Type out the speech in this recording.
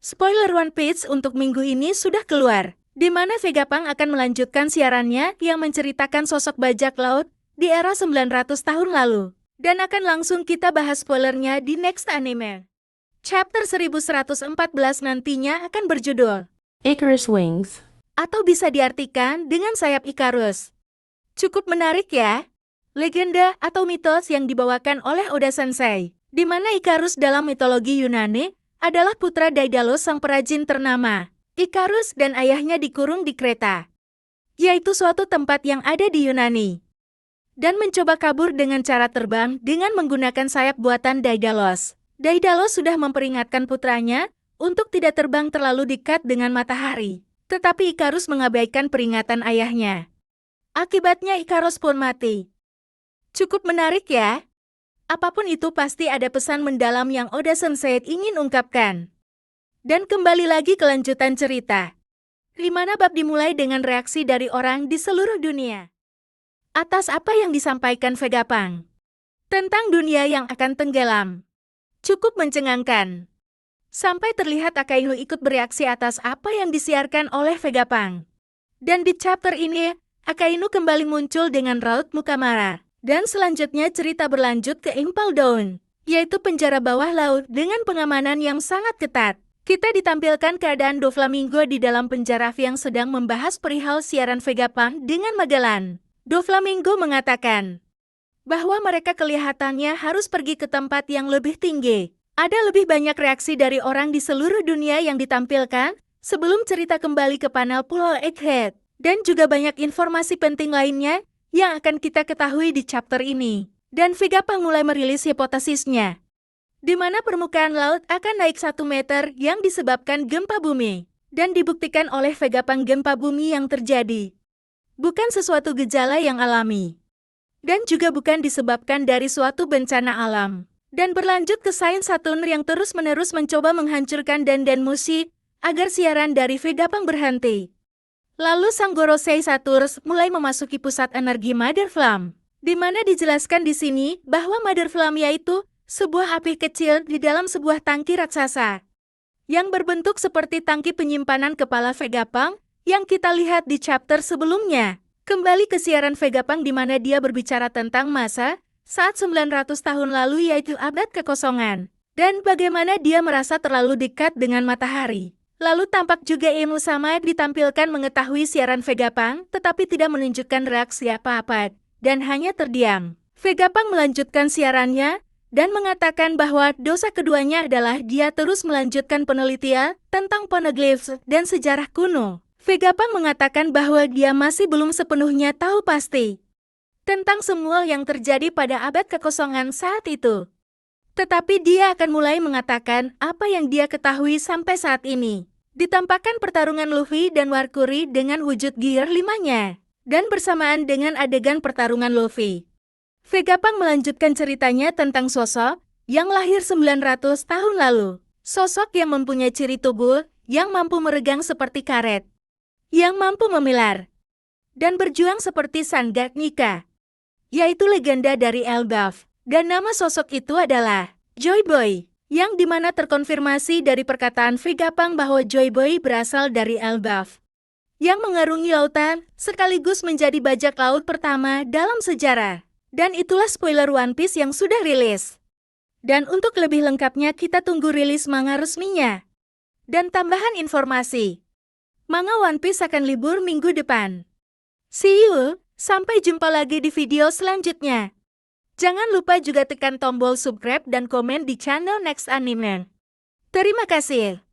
Spoiler One Piece untuk minggu ini sudah keluar, di mana Vegapunk akan melanjutkan siarannya yang menceritakan sosok bajak laut di era 900 tahun lalu. Dan akan langsung kita bahas spoilernya di next anime. Chapter 1114 nantinya akan berjudul Icarus Wings. atau bisa diartikan dengan sayap Icarus. Cukup menarik ya. Legenda atau mitos yang dibawakan oleh Oda Sensei, di mana Icarus dalam mitologi Yunani adalah putra Daedalus sang perajin ternama. Icarus dan ayahnya dikurung di Kreta, yaitu suatu tempat yang ada di Yunani, dan mencoba kabur dengan cara terbang dengan menggunakan sayap buatan Daedalus. Daedalus sudah memperingatkan putranya untuk tidak terbang terlalu dekat dengan matahari, tetapi Icarus mengabaikan peringatan ayahnya. Akibatnya Icarus pun mati. Cukup menarik ya. Apapun itu pasti ada pesan mendalam yang Oda Sensei ingin ungkapkan. Dan kembali lagi ke lanjutan cerita, di mana bab dimulai dengan reaksi dari orang di seluruh dunia atas apa yang disampaikan Vegapunk tentang dunia yang akan tenggelam. Cukup mencengangkan. Sampai terlihat Akainu ikut bereaksi atas apa yang disiarkan oleh Vegapunk. Dan di chapter ini, Akainu kembali muncul dengan raut muka marah. Dan selanjutnya cerita berlanjut ke Impel Down, yaitu penjara bawah laut dengan pengamanan yang sangat ketat. Kita ditampilkan keadaan Doflamingo di dalam penjara yang sedang membahas perihal siaran Vegapunk dengan Magellan. Doflamingo mengatakan bahwa mereka kelihatannya harus pergi ke tempat yang lebih tinggi. Ada lebih banyak reaksi dari orang di seluruh dunia yang ditampilkan sebelum cerita kembali ke panel Pulau Egghead. Dan juga banyak informasi penting lainnya yang akan kita ketahui di chapter ini. Dan Vegapunk mulai merilis hipotesisnya, di mana permukaan laut akan naik 1 meter yang disebabkan gempa bumi. Dan dibuktikan oleh Vegapunk gempa bumi yang terjadi bukan sesuatu gejala yang alami. Dan juga bukan disebabkan dari suatu bencana alam. Dan berlanjut ke sains Saturn yang terus-menerus mencoba menghancurkan dan musik agar siaran dari Vegapunk berhenti. Lalu sang Gorosei Saturn mulai memasuki pusat energi Mother Flame, di mana dijelaskan di sini bahwa Mother Flame yaitu sebuah api kecil di dalam sebuah tangki raksasa, yang berbentuk seperti tangki penyimpanan kepala Vegapunk yang kita lihat di chapter sebelumnya. Kembali ke siaran Vegapunk di mana dia berbicara tentang masa saat 900 tahun lalu yaitu abad kekosongan, dan bagaimana dia merasa terlalu dekat dengan matahari. Lalu tampak juga Emu Sama ditampilkan mengetahui siaran Vegapunk tetapi tidak menunjukkan reaksi apa-apa dan hanya terdiam. Vegapunk melanjutkan siarannya dan mengatakan bahwa dosa keduanya adalah dia terus melanjutkan penelitian tentang poneglyphs dan sejarah kuno. Vegapunk mengatakan bahwa dia masih belum sepenuhnya tahu pasti tentang semua yang terjadi pada abad kekosongan saat itu. Tetapi dia akan mulai mengatakan apa yang dia ketahui sampai saat ini. Ditampakkan pertarungan Luffy dan Warkuri dengan wujud Gear 5-nya. Dan bersamaan dengan adegan pertarungan Luffy, Vegapunk melanjutkan ceritanya tentang sosok yang lahir 900 tahun lalu. Sosok yang mempunyai ciri tubuh yang mampu meregang seperti karet, yang mampu memilar, dan berjuang seperti Sun God Nika, yaitu legenda dari Elbaf. Dan nama sosok itu adalah Joy Boy, yang dimana terkonfirmasi dari perkataan Vegapunk bahwa Joy Boy berasal dari Elbaf, yang mengarungi lautan sekaligus menjadi bajak laut pertama dalam sejarah. Dan itulah spoiler One Piece yang sudah rilis. Dan untuk lebih lengkapnya kita tunggu rilis manga resminya. Dan tambahan informasi, manga One Piece akan libur minggu depan. See you, sampai jumpa lagi di video selanjutnya. Jangan lupa juga tekan tombol subscribe dan komen di channel Next Anime. Terima kasih.